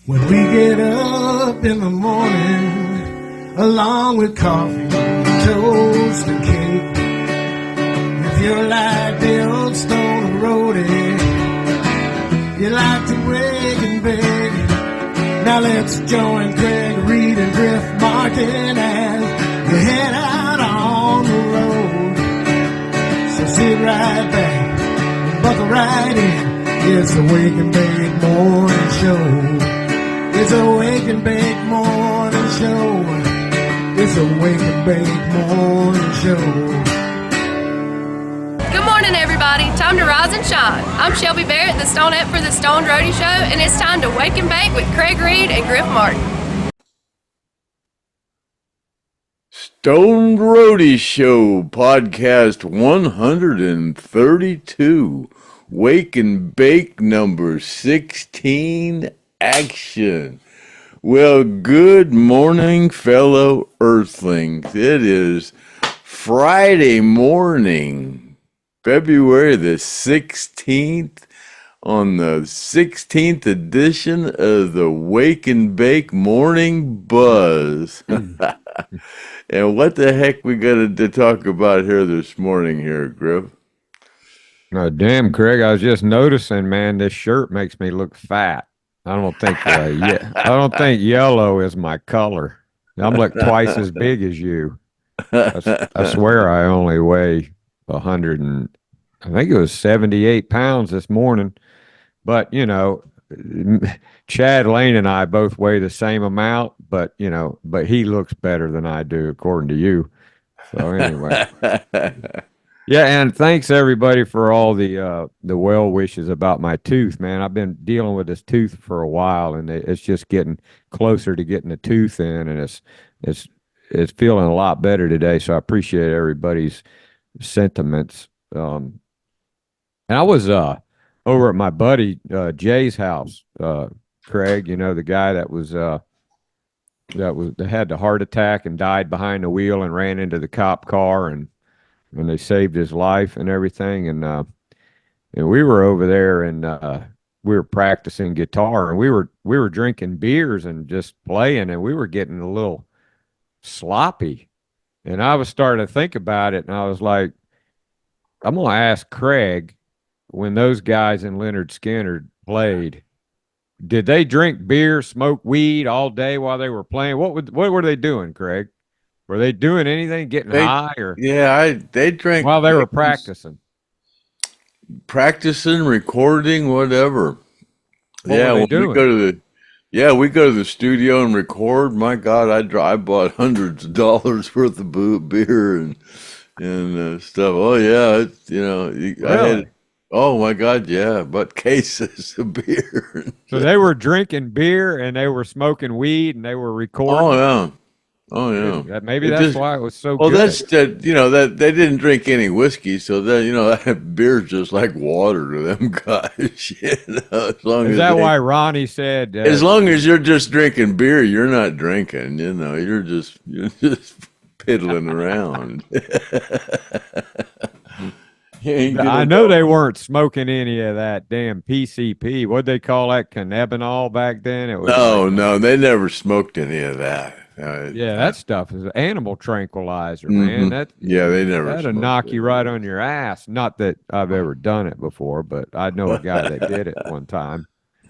When we get up in the morning, along with coffee, toast, and cake, if you're like the old Stone Roadie, you like to wake and bake. Now let's join Craig, Reed, and Griff Martin as you head out on the road. So sit right back and buckle right in. It's a Wake and Bake Morning Show. It's a Wake and Bake Morning Show. It's a Wake and Bake Morning Show. Good morning, everybody. Time to rise and shine. I'm Shelby Barrett, the Stoned for the Stoned Roadie Show, and it's time to Wake and Bake with Craig Reed and Griff Martin. Stoned Roadie Show, podcast 132. Wake and Bake number 16, action. Well, good morning, fellow Earthlings. It is Friday morning, February the 16th, on the 16th edition of the Wake and Bake Morning Buzz. And what the heck we got to talk about here this morning here, Griff? No, damn, Craig, I was just noticing, man, this shirt makes me look fat. I don't think yellow is my color. I'm like twice as big as you. I swear I only weigh 100 and I think it was 78 pounds this morning. But, you know, Chad Lane and I both weigh the same amount, but he looks better than I do, according to you. So anyway. Yeah, and thanks everybody for all the well wishes about my tooth, man. I've been dealing with this tooth for a while, and it's just getting closer to getting a tooth in, and it's feeling a lot better today. So I appreciate everybody's sentiments. And I was over at my buddy Jay's house, Craig. You know, the guy that had the heart attack and died behind the wheel and ran into the cop car and they saved his life and everything. And we were over there and we were practicing guitar and we were drinking beers and just playing, and we were getting a little sloppy. And I was starting to think about it, and I was like, I'm going to ask Craig, when those guys in Lynyrd Skynyrd played, did they drink beer, smoke weed all day while they were playing? What were they doing, Craig? Were they doing anything, getting high, or they drank while they were practicing, recording, whatever. What were they doing? We go to the studio and record. My God, I bought hundreds of dollars worth of beer and stuff. Oh yeah, Really? Oh my God, yeah, but cases of beer. So they were drinking beer and they were smoking weed and they were recording. Oh yeah. Maybe that's why it was so good. Well, that's that they didn't drink any whiskey, so that beer's just like water to them guys. Is that why Ronnie said? As long as you're just drinking beer, you're not drinking. You're just piddling around. I know they weren't smoking any of that damn PCP. What'd they call that? Cannabinol back then? It was no, they never smoked any of that. That stuff is an animal tranquilizer, man. They never. That'll knock you right on your ass. Not that I've ever done it before, but I know a guy that did it one time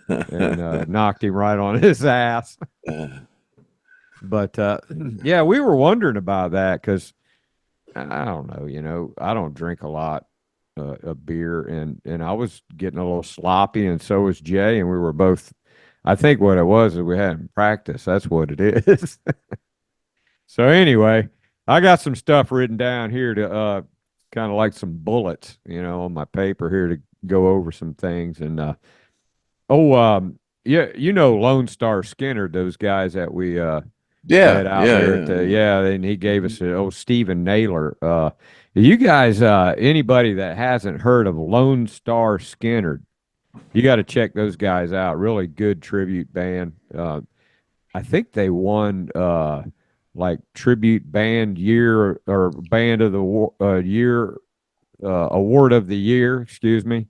and knocked him right on his ass. But we were wondering about that because I don't know. I don't drink a lot of beer, and I was getting a little sloppy, and so was Jay, and we were both. I think what it was is we hadn't practiced. That's what it is. So anyway, I got some stuff written down here to kind of like some bullets, on my paper here to go over some things. And Lone Star Skynyrd, those guys that we had out there. And he gave us Stephen Naylor. You guys, anybody that hasn't heard of Lone Star Skynyrd, you got to check those guys out. Really good tribute band. I think they won like tribute band year or band of the year award of the year. Excuse me,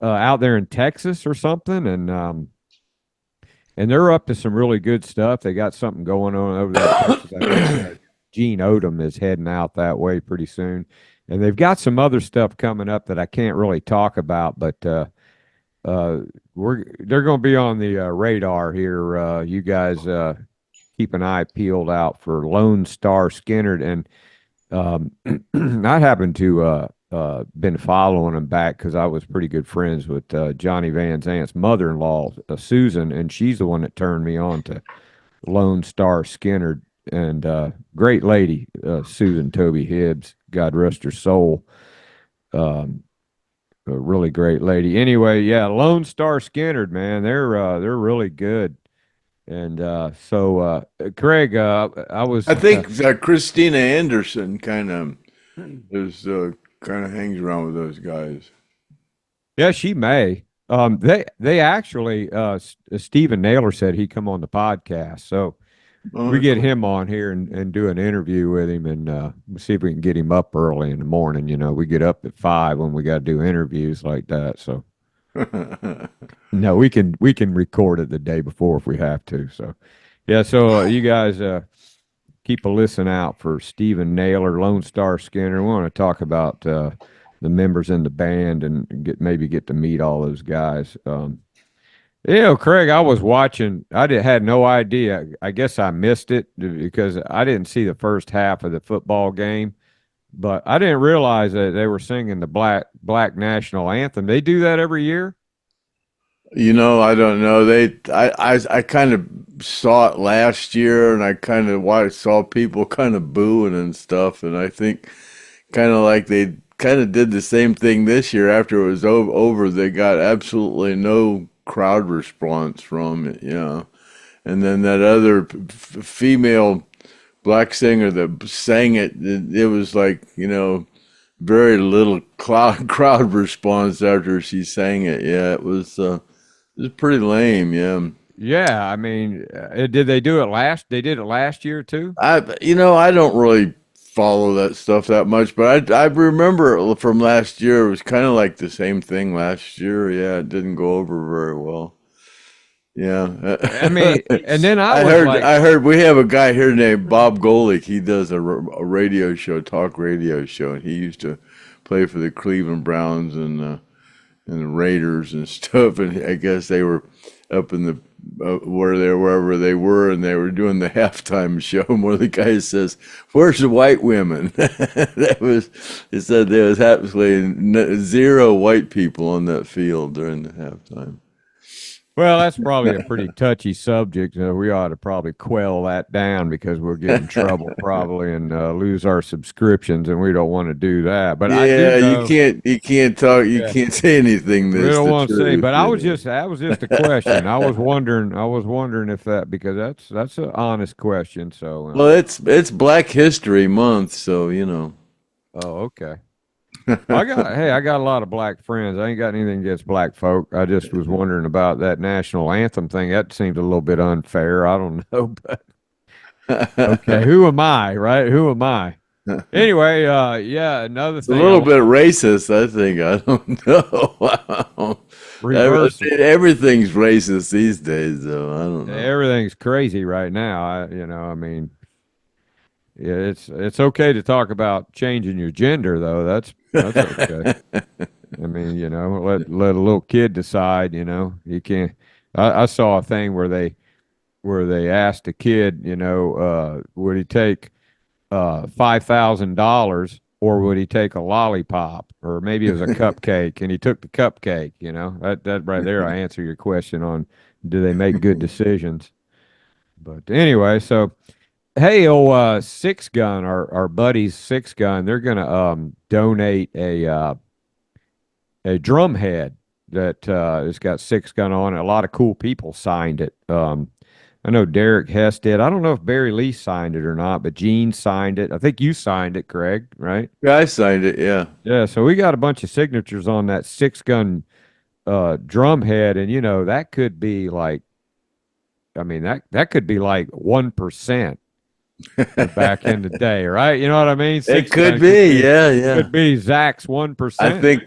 out there in Texas or something. And and they're up to some really good stuff. They got something going on over there in Texas. I think Gene Odom is heading out that way pretty soon, and they've got some other stuff coming up that I can't really talk about, but they're going to be on the radar here. You guys keep an eye peeled out for Lone Star Skynyrd, and I happen to been following him back because I was pretty good friends with Johnny Van Zant's mother-in-law, Susan, and she's the one that turned me on to Lone Star Skynyrd. And great lady, Susan Toby Hibbs, God rest her soul. A really great lady. Anyway, yeah, Lone Star Skynyrd, man, they're really good. And so Craig, I think Christina Anderson kind of hangs around with those guys. Yeah, she may. They actually Stephen Naylor said he'd come on the podcast, so we get him on here and do an interview with him, and see if we can get him up early in the morning. You know, we get up at 5 when we got to do interviews like that. So no, we can record it the day before if we have to. So yeah, so you guys keep a listen out for Stephen Naylor, Lone Star Skynyrd. We want to talk about the members in the band and maybe get to meet all those guys. Craig, I was watching. Had no idea. I guess I missed it because I didn't see the first half of the football game, but I didn't realize that they were singing the Black National Anthem. They do that every year. You know, I don't know. I kind of saw it last year, and I saw people kind of booing and stuff, and I think kind of like they kind of did the same thing this year. After it was over, they got absolutely no crowd response from it, and then that other female black singer that sang it was like, very little crowd response after she sang it. It was pretty lame. Yeah, I mean, did they do it last? They did it last year too. I don't really follow that stuff that much, but I remember from last year. It was kind of like the same thing last year. Yeah, it didn't go over very well. Yeah, I mean, and then I heard we have a guy here named Bob Golick. He does a radio show, talk radio show, and he used to play for the Cleveland Browns and the Raiders and stuff. And I guess they were up in the wherever they were, and they were doing the halftime show. And one of the guys says, "Where's the white women?" He said there was absolutely zero white people on that field during the halftime. Well, that's probably a pretty touchy subject. We ought to probably quell that down because we'll get in trouble probably and lose our subscriptions, and we don't want to do that. But you can't talk. You can't say anything. We don't want to say. But that was just a question. I was wondering if that, because that's an honest question. So well, it's Black History Month, so Oh, okay. I got a lot of black friends. I ain't got anything against black folk. I just was wondering about that national anthem thing. That seems a little bit unfair. I don't know, but okay. Who am I, right? Who am I? Anyway, another thing. A little bit racist, I think. I don't know. Everything's racist these days, though. I don't know. Everything's crazy right now. I mean, yeah, it's okay to talk about changing your gender, though. That's okay. I mean, let a little kid decide. You can't. I saw a thing where they asked a kid, would he take $5,000 or would he take a lollipop, or maybe it was a cupcake, and he took the cupcake. That right there, I answer your question on do they make good decisions. But anyway, so. Hey, Six Gun, our buddies Six Gun, they're gonna donate a drum head that has got Six Gun on it. A lot of cool people signed it. I know Derek Hess did. I don't know if Barry Lee signed it or not, but Gene signed it. I think you signed it, Craig, right? Yeah, I signed it, yeah. Yeah, so we got a bunch of signatures on that Six Gun drum head, and that could be like, I mean, that could be like 1%. Back in the day, right? You know what I mean? It could be, yeah. Could be Zach's 1%.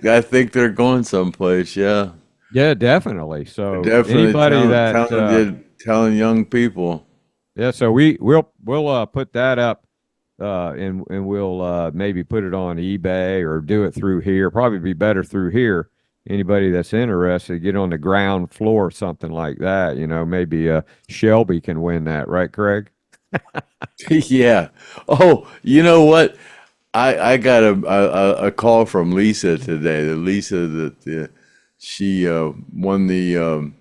I think they're going someplace, yeah. Yeah, definitely. So definitely anybody telling young people. Yeah, so we'll put that up, and we'll maybe put it on eBay or do it through here. Probably be better through here. Anybody that's interested, get on the ground floor, something like that. Maybe Shelby can win that, right, Craig? Yeah. Oh, you know what? I got a call from Lisa today. The Lisa that she won the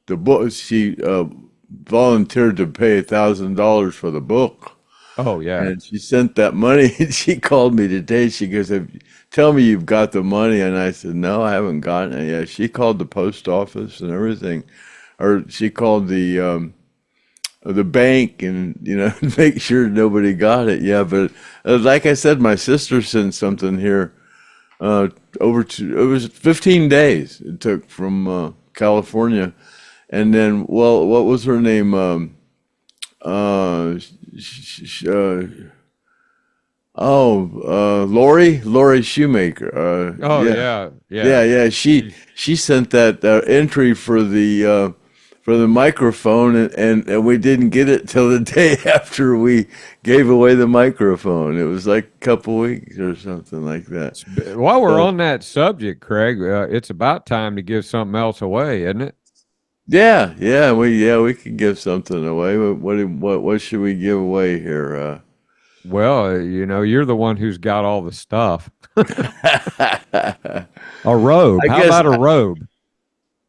book. She volunteered to pay $1,000 for the book. Oh yeah. And she sent that money. And she called me today. She goes, "Tell me you've got the money." And I said, "No, I haven't gotten it yet." She called the post office and everything, or she called the bank and make sure nobody got it. Yeah, but like I said, my sister sent something here. It was 15 days it took from California, and then what was her name? Lori Shoemaker. Yeah. She sent that entry for the microphone, and we didn't get it till the day after we gave away the microphone. It was like a couple weeks or something like that. While we're on that subject, Craig, it's about time to give something else away, isn't it? Yeah, we could give something away. What should we give away here? Well, you're the one who's got all the stuff. A robe. How about a robe?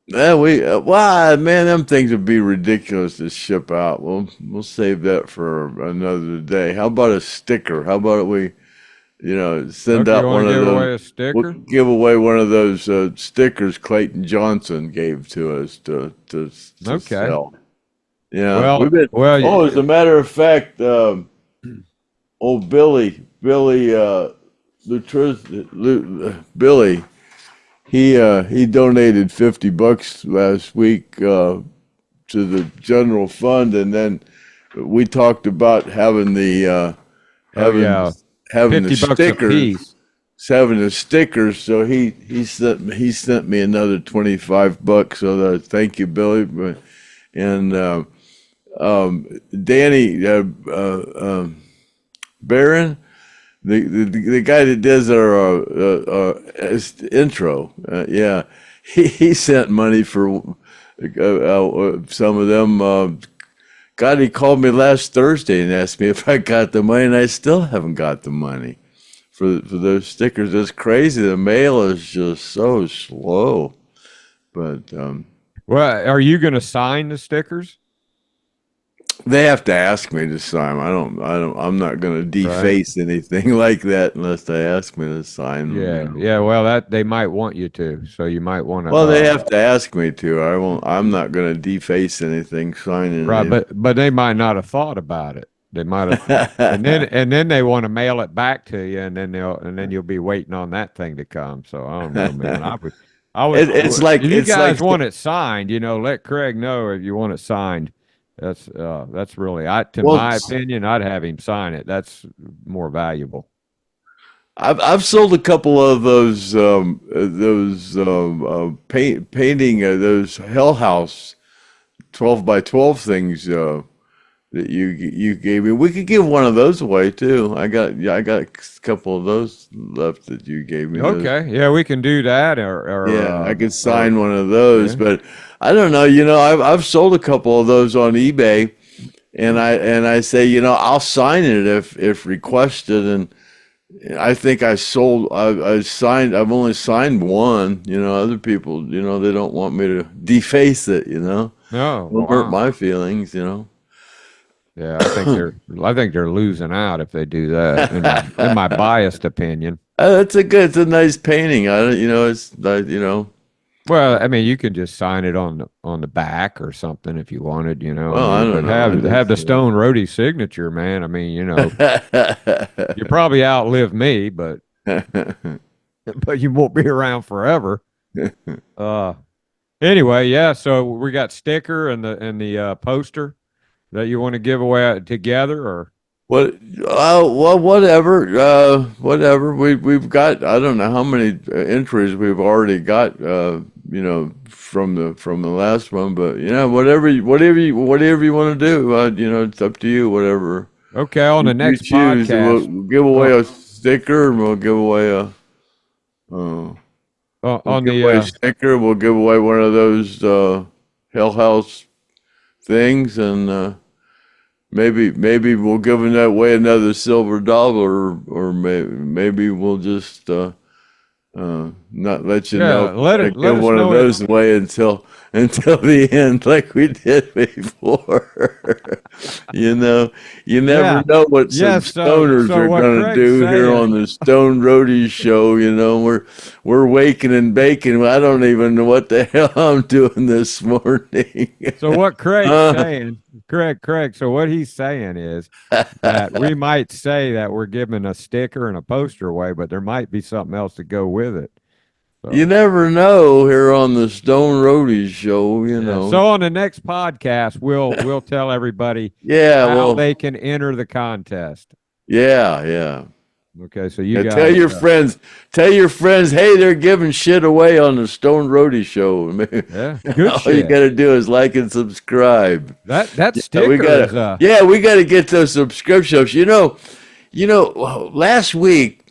Man, them things would be ridiculous to ship out. We'll save that for another day. How about a sticker? How about we, send out one of those? Away a sticker? We'll give away one of those stickers Clayton Johnson gave to us to sell. Yeah. As a matter of fact, old Billy, he donated $50 last week to the general fund, and then we talked about having the having the stickers, So he sent me another $25. So thank you, Billy, and Danny Barron. The guy that does our intro, he sent money for some of them. God, he called me last Thursday and asked me if I got the money, and I still haven't got the money for those stickers. It's crazy. The mail is just so slow. But well, are you going to sign the stickers? They have to ask me to sign. I'm not going to deface anything like that unless they ask me to sign. Yeah. Well, they might want you to, so you might want to. Well, they have to ask me to. I won't. I'm not going to deface anything signing. Right, but they might not have thought about it. They might have, and then they want to mail it back to you, and then you'll be waiting on that thing to come. So I don't know, man. I would. It's like if you guys want it signed. Let Craig know if you want it signed. That's really, my opinion, I'd have him sign it. That's more valuable. I've sold a couple of those painting those Hell House 12 by 12 things that you gave me. We could give one of those away too. I got a couple of those left that you gave me. Okay, yeah, we can do that. Or I could sign one of those, but I don't know. I've sold a couple of those on eBay, and I say, I'll sign it if requested, and I think I've only signed one. Other people, they don't want me to deface it. No, it'll hurt my feelings. Yeah, I think they're losing out if they do that. In my biased opinion, it's a nice painting. Well, I mean, you can just sign it on the back or something if you wanted, Well, I don't know. Have the Stone Roadie signature, man. I mean, you probably outlive me, but you won't be around forever. Anyway, yeah. So we got sticker and the poster that you want to give away together, or What? Well, whatever. We've got. I don't know how many entries we've already got. From the last one, but whatever you want to do. It's up to you. Whatever. Okay, on the next choose, podcast, we'll give away a sticker, and we'll give away a. A sticker. We'll give away one of those Hell House things, and maybe we'll give away another silver dollar, or maybe we'll just not let you know. Give one of those away until the end, like we did before. You never know what some stoners are gonna do here on the Stone Roadie show. We're waking and baking. I don't even know what the hell I'm doing this morning. So what Craig's saying, Craig. So what he's saying is that we might say that we're giving a sticker and a poster away, but there might be something else to go with it. So. You never know here on the Stone Roadies show, So on the next podcast, we'll tell everybody how they can enter the contest. Yeah. Okay, so you guys tell your friends, hey, they're giving shit away on the Stone Roadie show. Yeah, good All you got to do is like and subscribe. That sticker we got to get those subscriptions. Last week.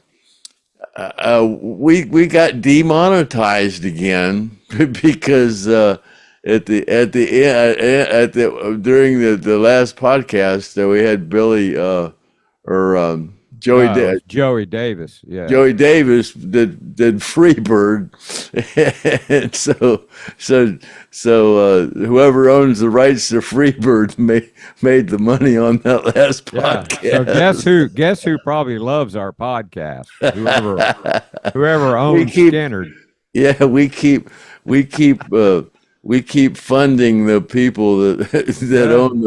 We got demonetized again because during the last podcast we had Billy Joey Davis. Yeah, Joey Davis did Freebird, and so whoever owns the rights to Freebird made the money on that last podcast. So guess who probably loves our podcast? Whoever owns Skynyrd. Yeah, we keep funding the people that own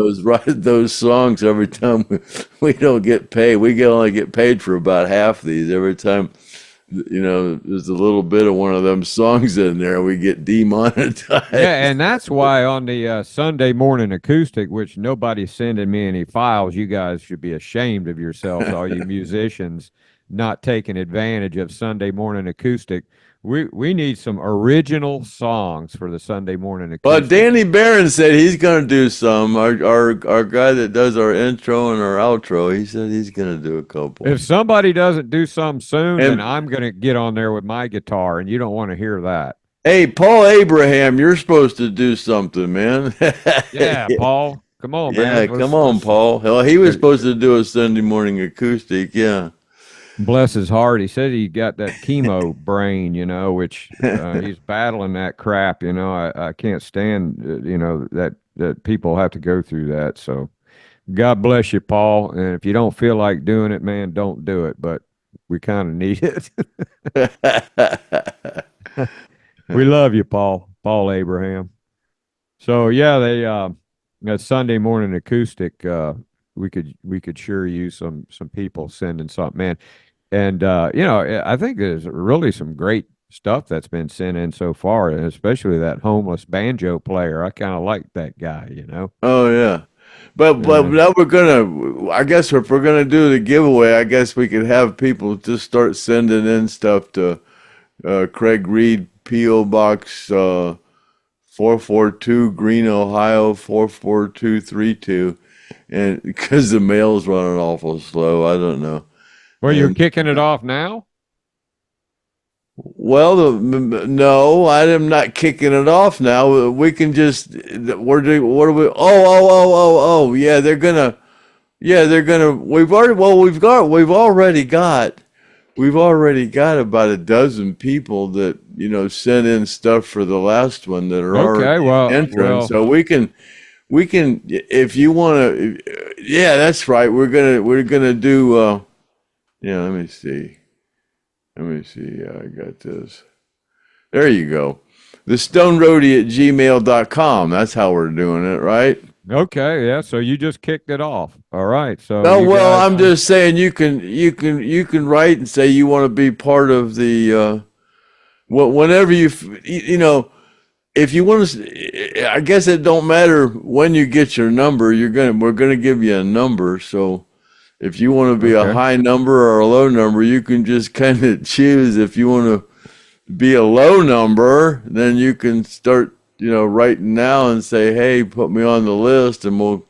those songs every time we don't get paid. We only get paid for about half these. Every time, there's a little bit of one of them songs in there, we get demonetized. Yeah, and that's why on the Sunday morning acoustic, which nobody's sending me any files, you guys should be ashamed of yourselves, all you musicians, not taking advantage of Sunday morning acoustic. We need some original songs for the Sunday morning acoustic. But Danny Barron said he's going to do some. Our guy that does our intro and our outro, he said he's going to do a couple. If somebody doesn't do some soon, then I'm going to get on there with my guitar, and you don't want to hear that. Hey, Paul Abraham, you're supposed to do something, man. Yeah, Paul. Come on, man. Yeah, come on, Paul. Hell, he was supposed to do a Sunday morning acoustic, yeah. Bless his heart. He said he got that chemo brain, which he's battling that crap. I can't stand, that people have to go through that. So God bless you, Paul. And if you don't feel like doing it, man, don't do it. But we kind of need it. We love you, Paul Abraham. So yeah, that Sunday morning acoustic, we could sure use some people sending something, man. And, I think there's really some great stuff that's been sent in so far, and especially that homeless banjo player. I kind of like that guy, Oh, yeah. But now I guess if we're going to do the giveaway, I guess we could have people just start sending in stuff to Craig Reed, P.O. Box 442, Green, Ohio, 44232. And because the mail's running awful slow, I don't know. Well, you're kicking it off now? Well, no, I am not kicking it off now. We can just, what are we? Oh, yeah, they're gonna, we've already got about a dozen people that, sent in stuff for the last one that are already entering. So we can, if you want to, yeah, that's right. We're gonna do, let me see. I got this. There you go. The stoneroadie@gmail.com. That's how we're doing it, right? Okay, yeah. So you just kicked it off. All right. So I'm just saying you can write and say you want to be part of the whenever if you want to. I guess it don't matter when you get your number. We're gonna give you a number. So if you want to be a high number or a low number, you can just kind of choose. If you want to be a low number, then you can start, writing now and say, hey, put me on the list, and we'll,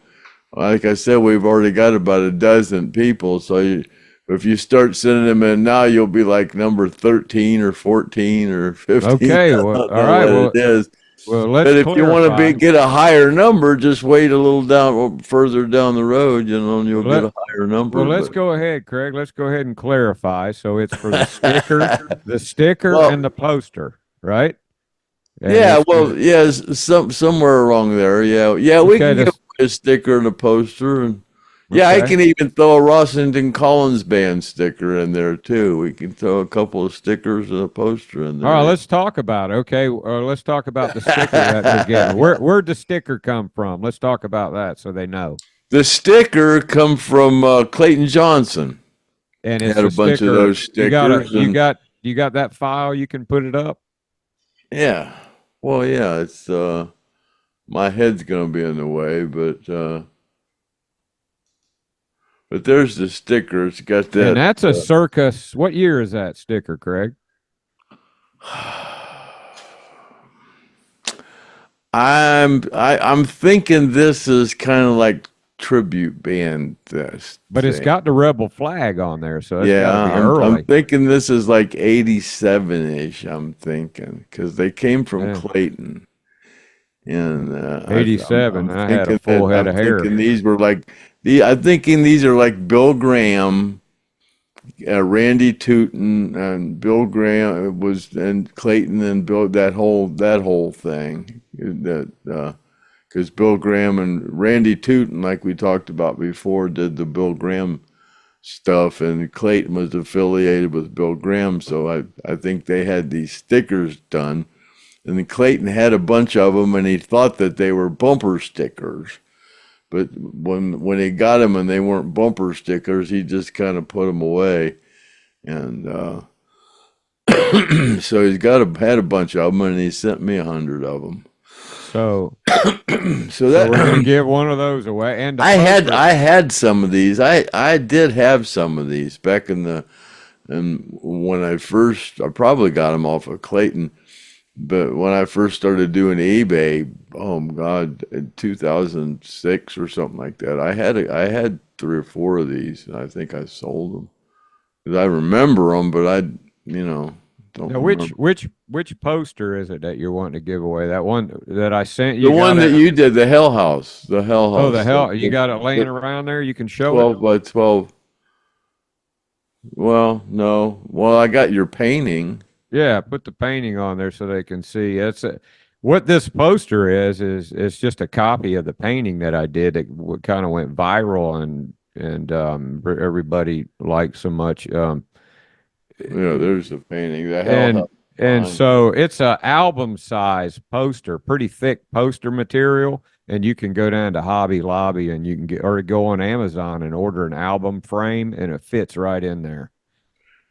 like I said, we've already got about a dozen people. So if you start sending them in now, you'll be like number 13 or 14 or 15. Okay, well, all right. Well, it is. Well, let's but if you want to get a higher number, just wait a little further down the road, and you'll get a higher number. Well, let's go ahead, Craig. Let's go ahead and clarify. So it's for the sticker, and the poster, right? And somewhere along there. Yeah. We can get a sticker and a poster, and I can even throw a Rossington Collins Band sticker in there too. We can throw a couple of stickers and a poster in there. All right, let's talk about it. Okay, let's talk about the sticker that we're getting. Where'd the sticker come from? Let's talk about that so they know. The sticker come from Clayton Johnson, and it's had a bunch of those stickers. You got that file? You can put it up. Yeah. Well, yeah. It's my head's gonna be in the way, but there's the sticker. It's got that. And that's a circus. What year is that sticker, Craig? I'm thinking this is kind of like tribute band but it's got the rebel flag on there, so it's I'm thinking this is like 87-ish. I'm thinking because they came from Clayton. And 87. I had a full head of hair. These were like I'm thinking these are like Bill Graham, Randy Tootin, and Bill Graham and Clayton and Bill, that whole thing. Because Bill Graham and Randy Tootin, like we talked about before, did the Bill Graham stuff, and Clayton was affiliated with Bill Graham, so I think they had these stickers done. And then Clayton had a bunch of them, and he thought that they were bumper stickers. But when he got them and they weren't bumper stickers, he just kind of put them away. And so he's had a bunch of them, and he sent me 100 of them. So we're gonna give one of those away. And I had some of these. I did have some of these back when I probably got them off of Clayton. But when I first started doing eBay, oh God, in 2006 or something like that, I had 3 or 4 of these, and I think I sold them because I remember them, but I don't. Now, which poster is it that you're wanting to give away? That one that I sent you. The one that you did, the Hell House. The Hell House. Oh, the Hell! You got it laying around there. You can show 12 by 12. Well, no. Well, I got your painting. Yeah, put the painting on there so they can see. What this poster is it's just a copy of the painting that I did that kind of went viral and everybody liked so much. There's the painting. And so it's a album size poster, pretty thick poster material, and you can go down to Hobby Lobby and you can go on Amazon and order an album frame, and it fits right in there.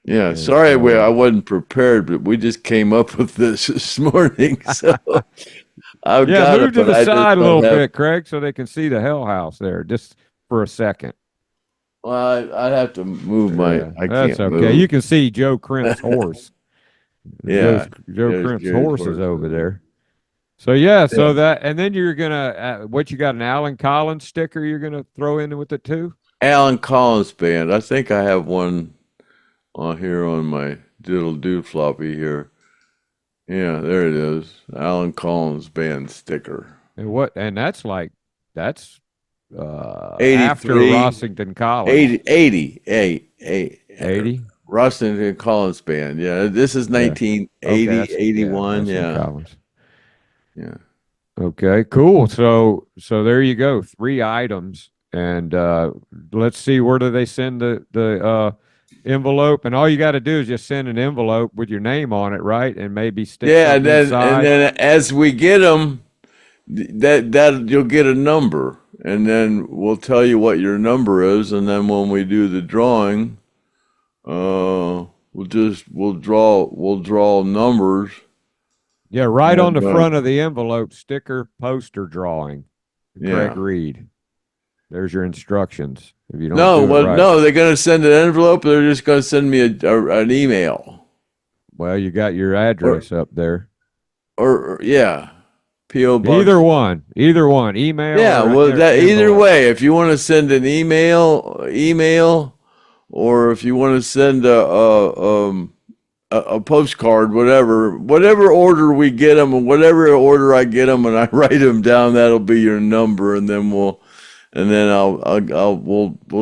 Yeah, sorry I wasn't prepared, but we just came up with this morning. So move to the side a little bit, Craig, so they can see the Hell House there just for a second. Well, I'd have to move That's okay. Move. You can see Joe Crimp's horse. Joe Crimp's horse is over there. So so that, and then you're gonna what you got, an Alan Collins sticker you're gonna throw in with it too? Alan Collins Band. I think I have one on here on my diddle-doo floppy here. Yeah, there it is. Alan Collins Band sticker. And that's after Rossington Collins. 80. Rossington Collins Band. Yeah, this is 1980, 81. Yeah. Collins. Yeah. Okay, cool. So there you go. 3 items. And let's see, where do they send the envelope? And all you got to do is just send an envelope with your name on it, right? And maybe stick something inside. And then as we get them, that you'll get a number, and then we'll tell you what your number is, and then when we do the drawing, we'll draw numbers. Yeah, right on the front of the envelope, sticker poster drawing. Craig Reed. There's your instructions. If you don't no, they're going to send an envelope. Or they're just going to send me an email. Well, you got your address up there. Or yeah, P.O. Box. Either one, email. Yeah, well, either way, if you want to send an email, or if you want to send a postcard, whatever order we get them, and whatever order I get them, and I write them down, that'll be your number, and then we'll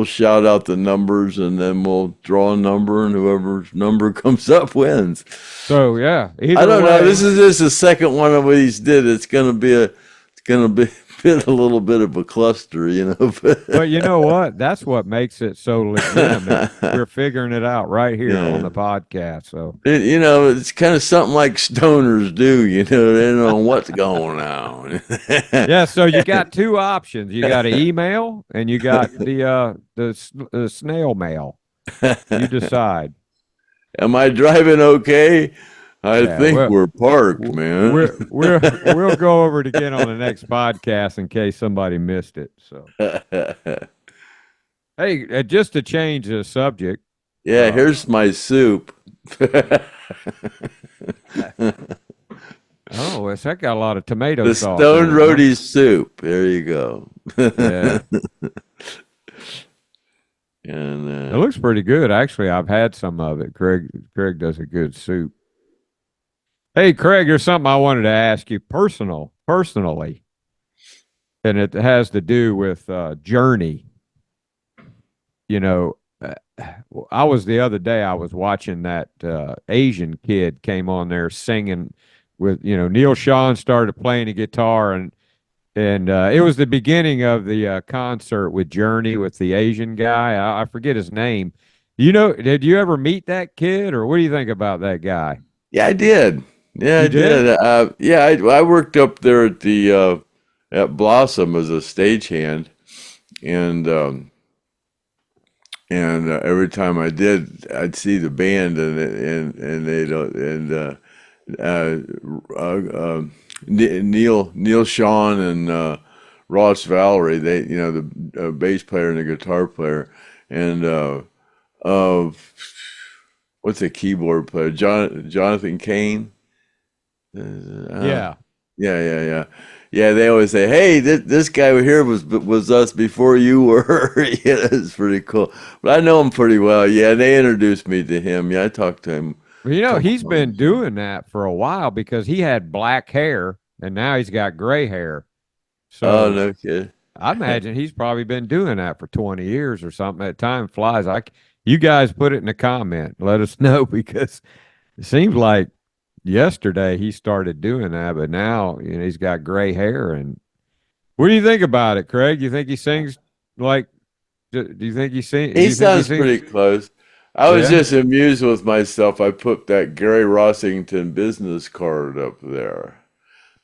shout out the numbers, and then we'll draw a number, and whoever's number comes up wins. So yeah, I don't know. This is just the second one of these did. It's gonna be a little bit of a cluster, you know. But you know what? That's what makes it so legitimate. We're figuring it out right here on the podcast. So it's kind of something like stoners do. You know, they don't know what's going on. Yeah. So you got two options. You got an email, and you got the snail mail. You decide. Am I driving okay? I think we're parked, man. We'll go over it again on the next podcast in case somebody missed it. So, hey, just to change the subject. Yeah, here's my soup. Oh, it's got a lot of tomato sauce. The Stoned Roadies soup. There you go. Yeah. And it looks pretty good. Actually, I've had some of it. Craig does a good soup. Hey, Craig, there's something I wanted to ask you personally, and it has to do with Journey. You know, I was the other day, I was watching that Asian kid came on there singing with, Neil Sean started playing the guitar, and it was the beginning of the concert with Journey with the Asian guy. I forget his name. Did you ever meet that kid, or what do you think about that guy? Yeah, I did. Yeah, I did. I worked up there at Blossom as a stagehand, and every time I did, I'd see the band, Neil Sean and Ross Valerie, they the bass player and the guitar player, and what's the keyboard player, Jonathan Kane. Yeah. They always say, "Hey, this guy here was us before you were." It's pretty cool. But I know him pretty well. Yeah, they introduced me to him. Yeah, I talked to him. Well, he's been doing that for a while because he had black hair and now he's got gray hair. So no kidding. I imagine he's probably been doing that for 20 years or something. That time flies. You guys put it in the comment. Let us know, because it seems like yesterday he started doing that, but now he's got gray hair. And what do you think about it, Craig? You think he sings like? Do you think he sings? He sounds pretty close. I was just amused with myself. I put that Gary Rossington business card up there.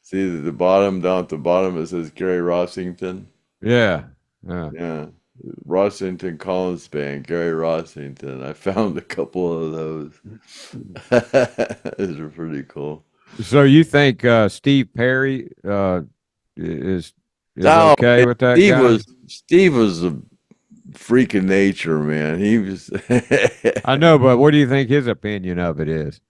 See down at the bottom it says Gary Rossington. Yeah. Rossington Collins Band, Gary Rossington. I found a couple of those. Those are pretty cool. So you think Steve Perry is okay with that guy? Steve was a freak of nature, man. He was. I know, but what do you think his opinion of it is?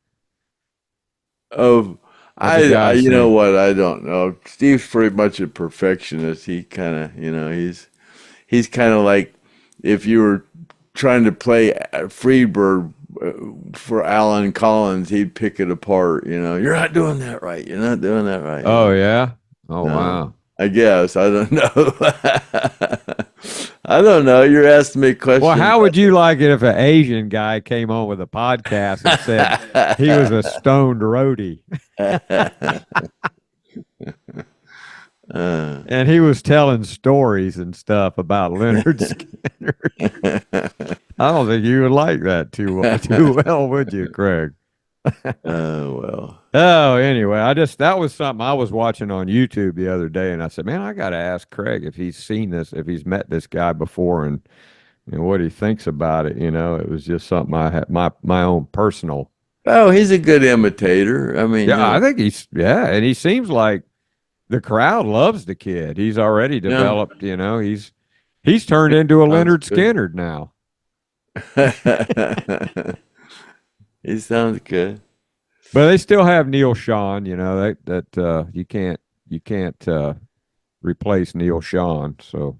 You know what? I don't know. Steve's pretty much a perfectionist. He kind of, he's kind of like if you were trying to play Freebird for Alan Collins, he'd pick it apart. You're not doing that right. You're not doing that right. Oh yeah. Oh wow. I guess I don't know. I don't know. You're asking me questions. Well, how would you like it if an Asian guy came on with a podcast and said he was a stoned roadie? And he was telling stories and stuff about Lynyrd Skynyrd. I don't think you would like that too well, would you, Craig? Oh, well. Oh, anyway, that was something I was watching on YouTube the other day, and I said, man, I got to ask Craig if he's seen this, if he's met this guy before, and what he thinks about it. It was just something I had my own personal. Oh, he's a good imitator. I mean, I think and he seems like the crowd loves the kid. He's already developed, He's turned into a Lynyrd Skynyrd now. He sounds good. But they still have Neil Sean, you know, that you can't replace Neil Sean. So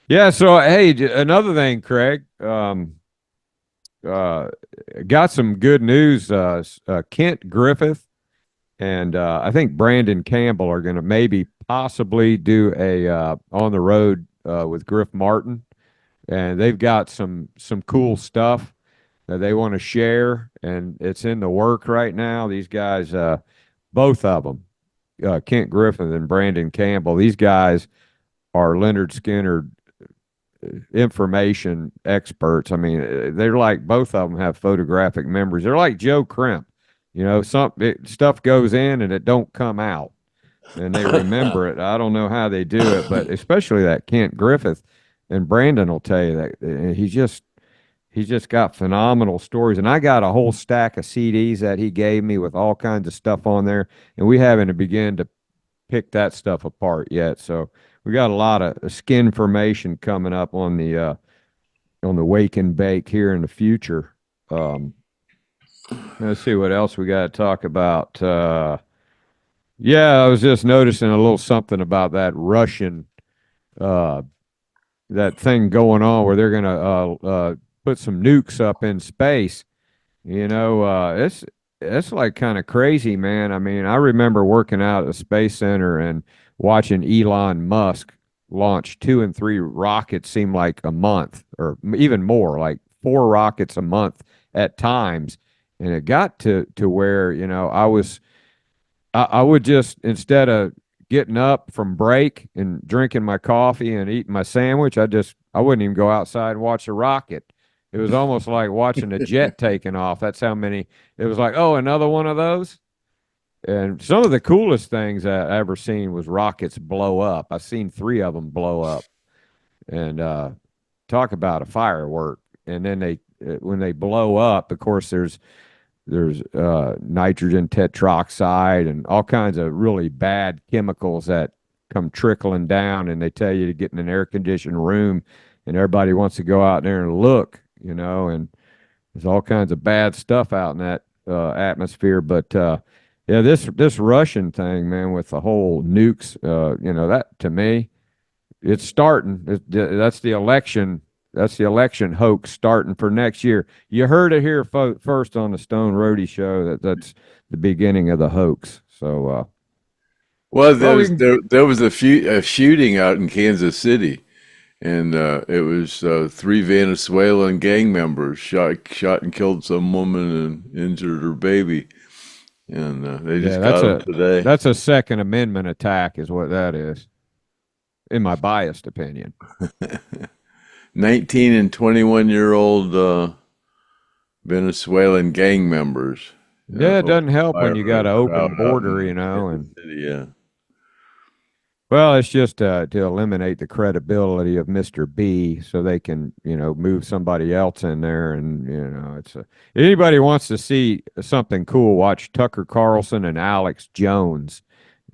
yeah, so hey, another thing, Craig, got some good news. Kent Griffith and I think Brandon Campbell are going to maybe possibly do a on the road with Griff Martin, and they've got some cool stuff that they want to share, and it's in the work right now. These guys, both of them, Kent Griffith and Brandon Campbell, these guys are Lynyrd Skynyrd information experts. I mean, they're like, both of them have photographic memories. They're like Joe Crimp. You know, stuff goes in and it don't come out, and they remember it. I don't know how they do it, but especially that Kent Griffith, and Brandon will tell you that he's just got phenomenal stories. And I got a whole stack of CDs that he gave me with all kinds of stuff on there, and we haven't begun to pick that stuff apart yet. So we got a lot of skin formation coming up on the Wake and Bake here in the future. Let's see what else we got to talk about. Yeah, I was just noticing a little something about that Russian, that thing going on where they're going to put some nukes up in space. You know, it's like kind of crazy, man. I mean, I remember working out at the Space Center and watching Elon Musk launch 2 and 3 rockets seem like a month, or even more, like 4 rockets a month at times. And it got to where, you know, I would just, instead of getting up from break and drinking my coffee and eating my sandwich, I wouldn't even go outside and watch a rocket. It was almost like watching a jet taking off. That's how many. It was like, oh, another one of those. And some of the coolest things I ever seen was rockets blow up. I've seen 3 of them blow up, and talk about a firework. And then when they blow up, of course, there's nitrogen tetroxide and all kinds of really bad chemicals that come trickling down, and they tell you to get in an air-conditioned room, and everybody wants to go out there and look, you know, and there's all kinds of bad stuff out in that atmosphere. But yeah, this Russian thing, man, with the whole nukes, you know, that, to me, it's starting. That's the election. That's the election hoax starting for next year. You heard it here first on the Stone Roadie show. That's the beginning of the hoax. So, well, there was a shooting out in Kansas City, and it was 3 Venezuelan gang members shot and killed some woman and injured her baby, and they just got them today. That's a Second Amendment attack, is what that is, in my biased opinion. 19 and 21-year-old Venezuelan gang members. Yeah, it doesn't help when you got an open border, you know. And yeah. Well, it's just to eliminate the credibility of Mr. B, so they can, you know, move somebody else in there. And, you know, anybody wants to see something cool, watch Tucker Carlson and Alex Jones.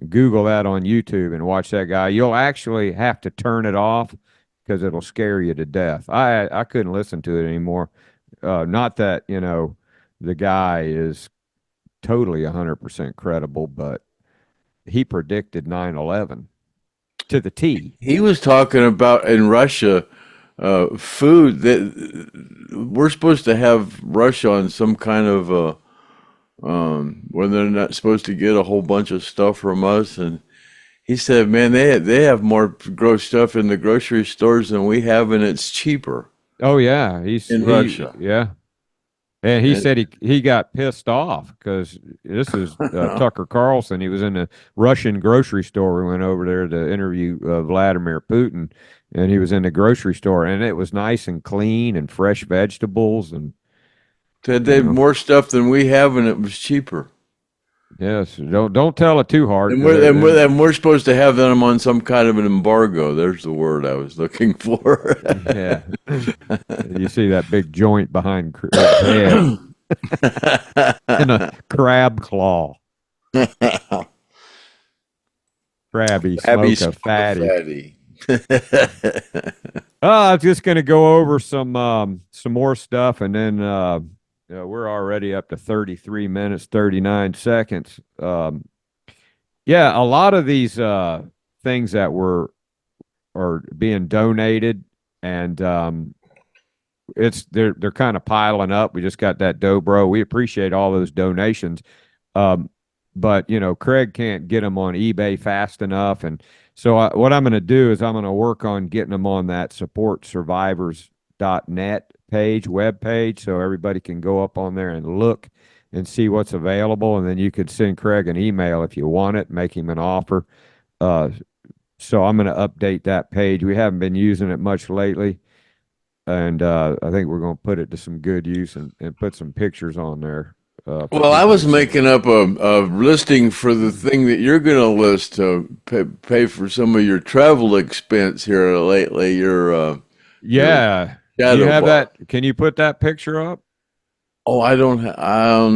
Google that on YouTube and watch that guy. You'll actually have to turn it off, because it'll scare you to death. I couldn't listen to it anymore. Not that, you know, the guy is totally 100% credible, but he predicted 9/11 to the T. He was talking about in Russia, food that we're supposed to have Russia on some kind of where they're not supposed to get a whole bunch of stuff from us. And he said, man, they have more gross stuff in the grocery stores than we have, and it's cheaper. Oh, yeah. In Russia. Yeah. And he said he got pissed off because this is Tucker Carlson. He was in a Russian grocery store. We went over there to interview Vladimir Putin, and he was in the grocery store, and it was nice and clean and fresh vegetables. And said they have more stuff than we have, and it was cheaper. Yes, don't tell it too hard. And we're supposed to have them on some kind of an embargo. There's the word I was looking for. Yeah, you see that big joint behind head and a crab claw. Crabby, smoke a fatty. I'm just going to go over some more stuff, and then we're already up to 33 minutes 39 seconds. Yeah, a lot of these things that are being donated, and they're kind of piling up. We just got that dobro. We appreciate all those donations. But Craig can't get them on eBay fast enough, and so what I'm going to do is I'm going to work on getting them on that supportsurvivors.net web page, so everybody can go up on there and look and see what's available, and then you could send Craig an email if you want it, make him an offer. So I'm going to update that page. We haven't been using it much lately, and I think we're going to put it to some good use and put some pictures on there. Well, I was making up a listing for the thing that you're going to list to pay for some of your travel expense here lately. Your do you have that? Can you put that picture up? Oh, I don't.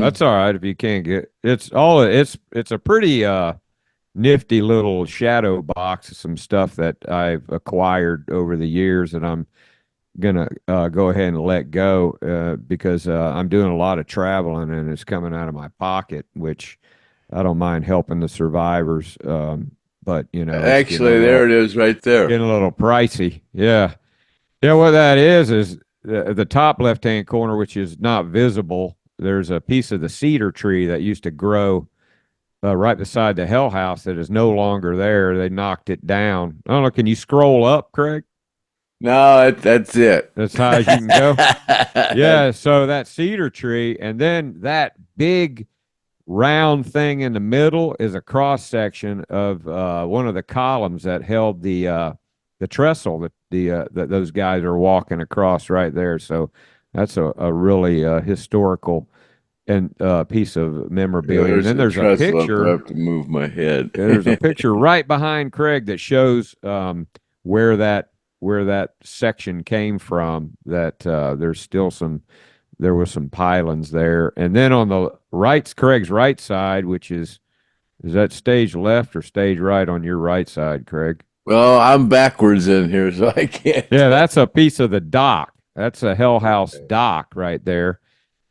That's all right if you can't get. It's a pretty nifty little shadow box of some stuff that I've acquired over the years, and I'm gonna go ahead and let go because I'm doing a lot of traveling and it's coming out of my pocket, which I don't mind helping the survivors, but actually there it is right there, getting a little pricey. Yeah, what that is the top left hand corner, which is not visible. There's a piece of the cedar tree that used to grow right beside the Hell House that is no longer there. They knocked it down. I don't know, can you scroll up, Craig? No, that's it. That's high as you can go. Yeah, so that cedar tree, and then that big round thing in the middle is a cross section of one of the columns that held the trestle that that those guys are walking across right there. So that's a really historical and piece of memorabilia. And then there's a picture. I have to move my head. There's a picture right behind Craig that shows where that section came from, that there was some pylons there. And then on the right, Craig's right side, which is that stage left or stage right on your right side, Craig? Well, I'm backwards in here, so I can't. Yeah, that's a piece of the dock. That's a Hell House dock right there.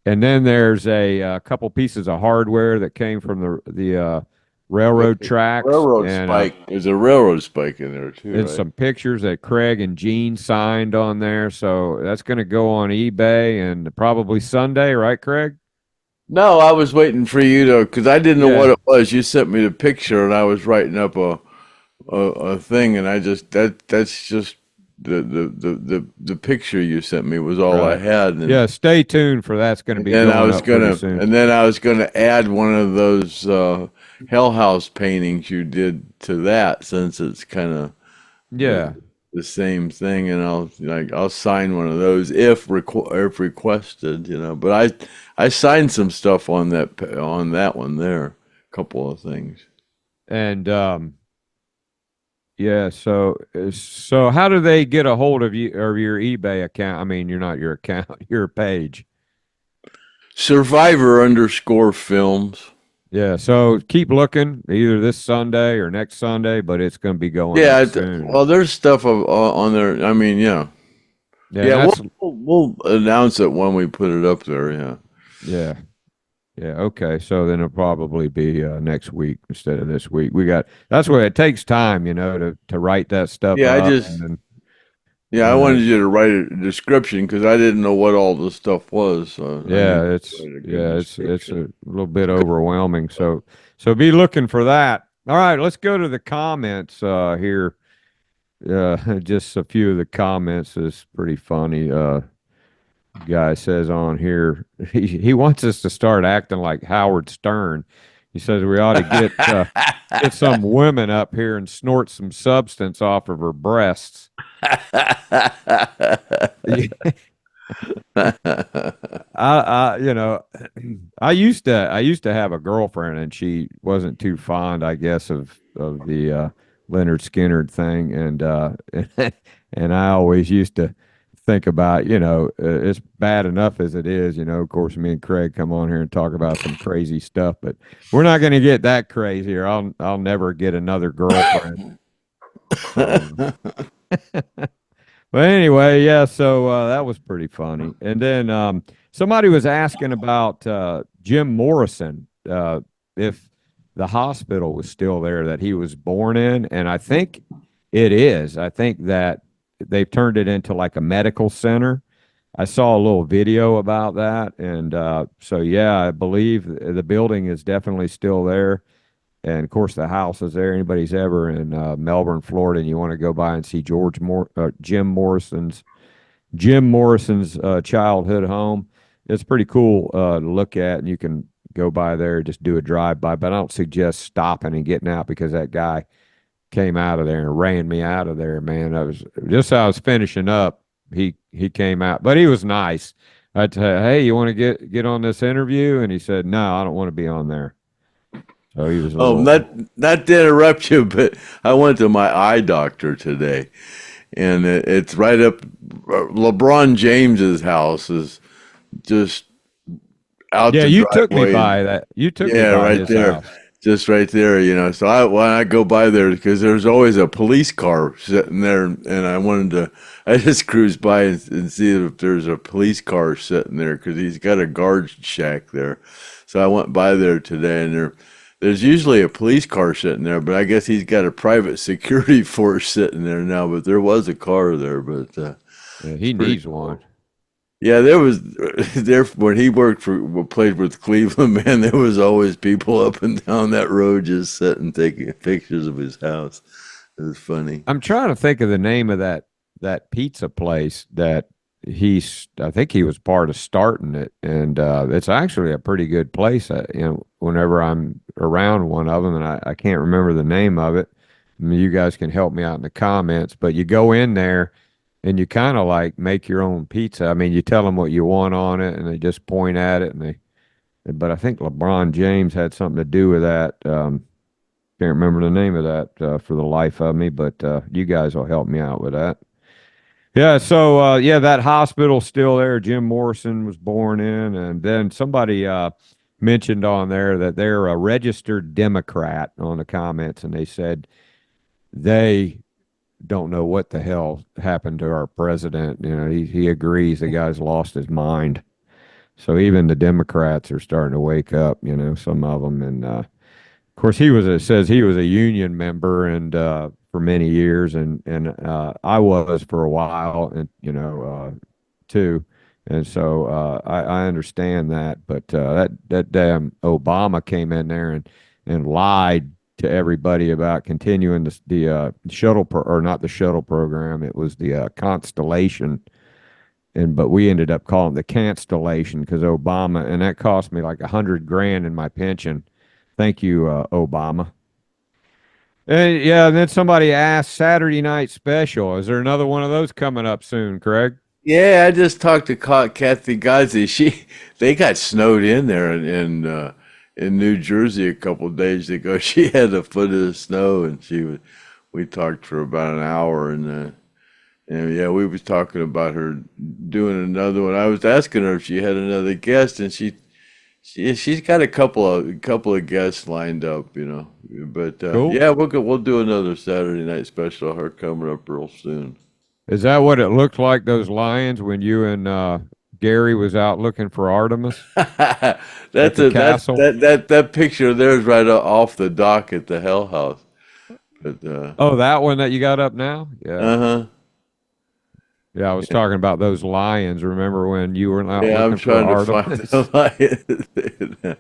And then there's a couple pieces of hardware that came from the railroad tracks. Railroad spike. There's a railroad spike in there too. And some pictures that Craig and Gene signed on there. So that's going to go on eBay and probably Sunday, right, Craig? No, I was waiting for you to, because I didn't know what it was. You sent me the picture, and I was writing up a thing, and that's just the picture you sent me was all I had. And, yeah, stay tuned for that's going to be. And then I was gonna add one of those Hell House paintings you did to that, since it's kind of the same thing, and I'll sign one of those if requested, But I signed some stuff on that one there, a couple of things, and yeah. So how do they get a hold of you or your eBay account? I mean, you're not your account, your page. Survivor_films. Yeah. So keep looking either this Sunday or next Sunday, but it's going to be going. Yeah. Soon. Well, there's stuff on there. I mean, yeah. We'll announce it when we put it up there. Yeah. Yeah. Yeah. Okay. So then it'll probably be next week instead of this week. That's why it takes time, to write that stuff. Yeah. I wanted you to write a description because I didn't know what all the stuff was. So it's a little bit overwhelming. So be looking for that. All right. Let's go to the comments here. Just a few of the comments is pretty funny. Guy says on here he wants us to start acting like Howard Stern. He says we ought to get some women up here and snort some substance off of her breasts. I used to have a girlfriend, and she wasn't too fond, I guess, of the Lynyrd Skynyrd thing, and I always used to think about, it's bad enough as it is, of course, me and Craig come on here and talk about some crazy stuff, but we're not going to get that crazy, or I'll never get another girlfriend. But anyway, yeah, so that was pretty funny. And then somebody was asking about Jim Morrison, if the hospital was still there that he was born in. And I think it is. I think that they've turned it into like a medical center. I saw a little video about that. And so, yeah, I believe the building is definitely still there. And of course, the house is there. Anybody's ever in Melbourne, Florida, and you want to go by and see Jim Morrison's childhood home, it's pretty cool to look at, and you can go by there, just do a drive by. But I don't suggest stopping and getting out because that guy came out of there and ran me out of there, man. I was just as I was finishing up, he came out, but he was nice. I said, "Hey, you want to get on this interview?" And he said, "No, I don't want to be on there." So he was not to interrupt you, but I went to my eye doctor today, and it's right up. LeBron James's house is just out. Yeah, you took me by that. You took me by right his there, house. just right there. So when I go by there, because there's always a police car sitting there, and I just cruise by and see if there's a police car sitting there because he's got a guard shack there. So I went by there today, and there's usually a police car sitting there, but I guess he's got a private security force sitting there now. But there was a car there, but yeah, he needs one. Yeah, there when he played with Cleveland, man. There was always people up and down that road just sitting taking pictures of his house. It was funny. I'm trying to think of the name of that pizza place that I think he was part of starting it, and it's actually a pretty good place. Whenever I'm around one of them, and I can't remember the name of it, I mean, you guys can help me out in the comments. But you go in there, and you kind of like make your own pizza. I mean, you tell them what you want on it, and they just point at it, But I think LeBron James had something to do with that. Can't remember the name of that for the life of me, but you guys will help me out with that. Yeah, so that hospital's still there. Jim Morrison was born in, and then somebody mentioned on there that they're a registered Democrat on the comments, and they said they don't know what the hell happened to our president. He agrees the guy's lost his mind. So even the Democrats are starting to wake up. Some of them, and of course says he was a union member and for many years, and I was for a while, and too, and so I understand that, but that damn Obama came in there and lied to everybody about continuing the shuttle or not the shuttle program. It was the Constellation, but we ended up calling it the Constellation because Obama, and that cost me like $100,000 in my pension. Thank you, Obama. And then somebody asked Saturday Night Special. Is there another one of those coming up soon, Craig? Yeah, I just talked to Kathy Gozzi. They got snowed in there in New Jersey a couple of days ago. She had a foot of snow, and we talked for about an hour, and we was talking about her doing another one. I was asking her if she had another guest, and she's got a couple of guests lined up, But cool. Yeah, we'll do another Saturday Night Special. Her coming up real soon. Is that what it looked like, those lions, when you and Gary was out looking for Artimus? That picture there is right off the dock at the Hell House. But that one that you got up now? Yeah. Yeah, I was talking about those lions. Remember when you were out looking for Artimus? I'm trying to find the lions.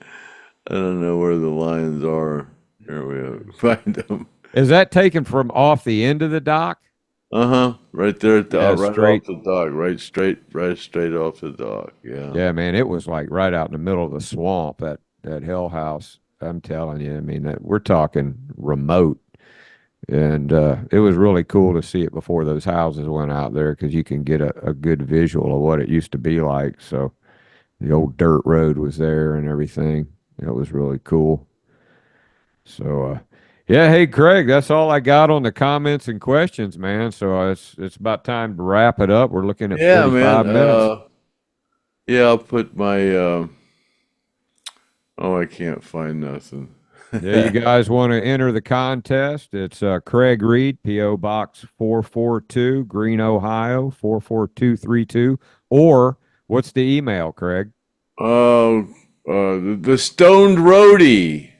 I don't know where the lions are. Here we go. Find them. Is that taken from off the end of the dock? Right there at the right straight off the dock, right straight off the dock. Yeah. Yeah, man, it was like right out in the middle of the swamp, that Hell House. I'm telling you, I mean, we're talking remote, and it was really cool to see it before those houses went out there because you can get a good visual of what it used to be like. So the old dirt road was there and everything. It was really cool. So, hey, Craig, that's all I got on the comments and questions, man. So it's about time to wrap it up. We're looking at 45 minutes. I'll put my I can't find nothing. Yeah, you guys want to enter the contest? It's Craig Reed, P.O. Box 442, Green, Ohio 44232. Or what's the email, Craig? The Stoned Roadie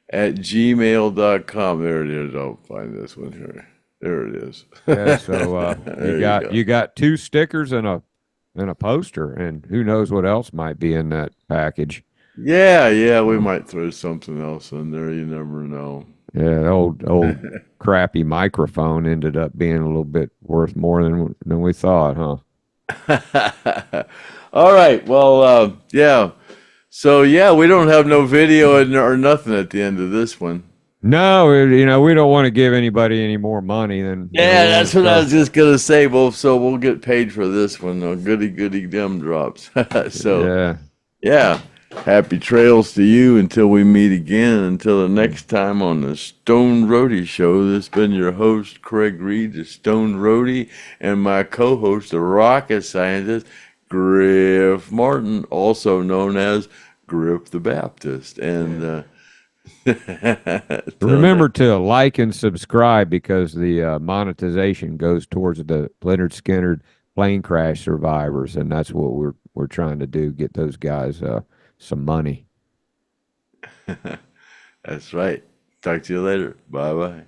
at gmail.com. There it is. I'll find this one here. There it is. Yeah, so you got 2 stickers and a poster, and who knows what else might be in that package. Yeah, we might throw something else in there. You never know. Yeah, old crappy microphone ended up being a little bit worth more than we thought, huh? All right. Well, yeah. So we don't have no video or nothing at the end of this one. No, we don't want to give anybody any more money than. Yeah, that's what I was just gonna say. Well, so we'll get paid for this one. Goody gumdrops. So yeah. Happy trails to you until we meet again. Until the next time on the Stoned Roadie Show, this has been your host, Craig Reed, the Stoned Roadie, and my co-host, the rocket scientist, Griff Martin, also known as Griff the Baptist. And remember to like and subscribe, because the monetization goes towards the Lynyrd Skynyrd plane crash survivors, and that's what we're trying to do, get those guys some money. That's right. Talk to you later. Bye-bye.